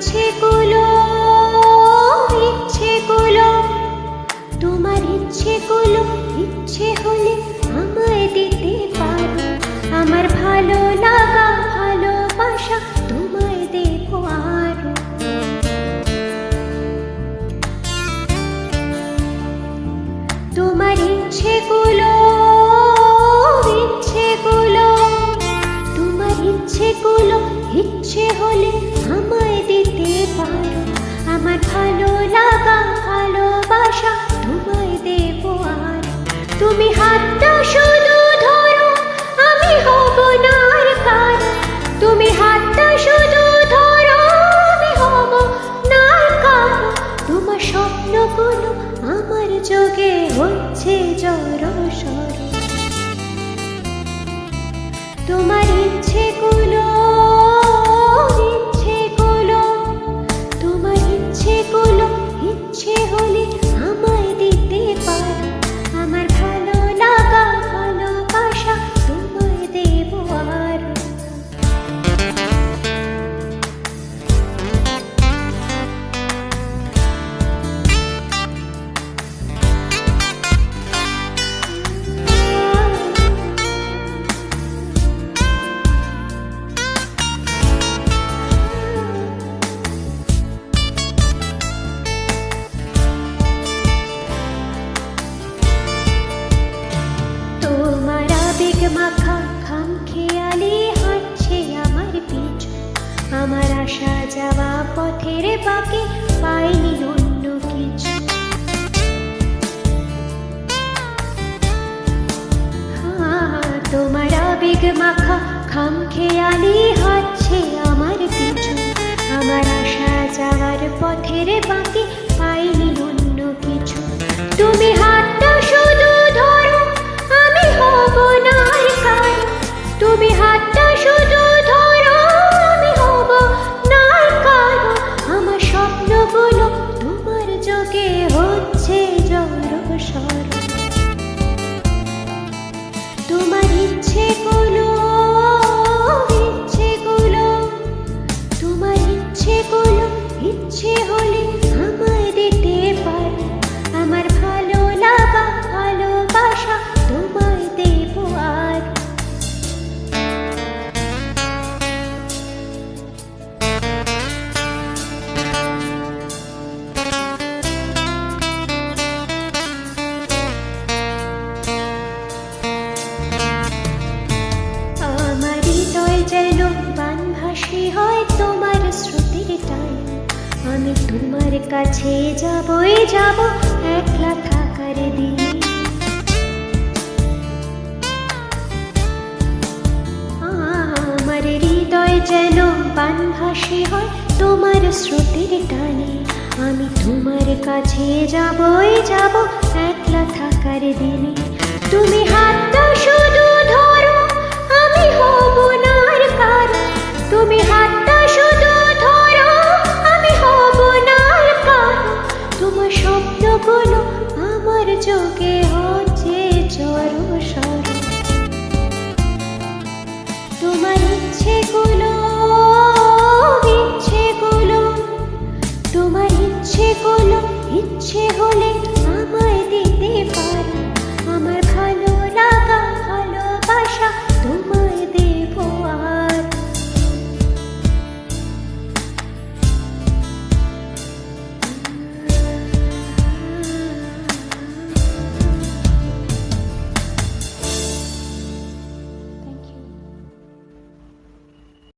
ইচ্ছেগুলো ইচ্ছেগুলো তোমার ইচ্ছেগুলো ইচ্ছে হলে আমায় দিতে পারো। আমার ভালো লাগা ভালোবাসা তোমায় দেব আরো। তোমার ইচ্ছেগুলো ইচ্ছেগুলো তোমার ইচ্ছেগুলো ইচ্ছে হলে আমায় দিতে পারো। আমার ভালো লাগা ভালোবাসা তোমায় দেব আর। তুমি হাতটা শুধু ধরো, আমি হব না আর কারো। তুমি হাতটা শুধু ধরো, আমি হব না আর কারো। তোমার স্বপ্নগুলো আমার যোগে হচ্ছে জড়সড়। তোমার ইচ্ছেগুলো ইচ্ছেগুলো তোমার ইচ্ছেগুলো ইচ্ছে হলে আমায় দিতে পারো। আমার ভালো লাগা ভালোবাসা তোমায় দেব আরো। তোমার আবেগ মাখা খামখেয়ালি হাঁটছে আমার পিছু। আমার আসা যাওয়া পথের বাঁকে পাইনি অন্য কিছু। তোমার আবেগ মাখা খামখেয়ালি হাঁটছে আমার পিছু। আমার আসা যাওয়ার পথের বাঁকে পাইনি অন্য কিছু। তুমি হাতটা শুধু ধরো, আমি হব না আর কারো। তুমি হাতটা শুধু ধরো, আমি হব না আর কারো। আমার স্বপ্নগুলো তোমার যোগে হচ্ছে জড়সড়। তোমার ইচ্ছেগুলো ইচ্ছেগুলো তোমার ইচ্ছেগুলো ইচ্ছে হলে আমায় দিতে পারো। আমার ভালো লাগা ভালোবাসা তোমায় দেব আর। আমার হৃদয় যেন বানভাসী হয় তোমার স্রোতের টানে। আমি তোমার কাছে যাবই যাব একলা থাকার দিনে। আমার হৃদয় যেন বানভাসী হয় তোমার স্রোতের টানে। আমি তোমার কাছে যাবই যাব একলা থাকার দিনে। তুমি হাতটা শুধু ধরো, আমি হব না আর কারো। তুমি হাতটা শুধু ধরো, আমি হব না আর কারো। তোমার স্বপ্নগুলো আমার যোগে হচ্ছে জড়সড়। তোমার ইচ্ছেগুলো ইচ্ছেগুলো তোমার ইচ্ছেগুলো ইচ্ছে হলে আমায় দিতে পারো। আমার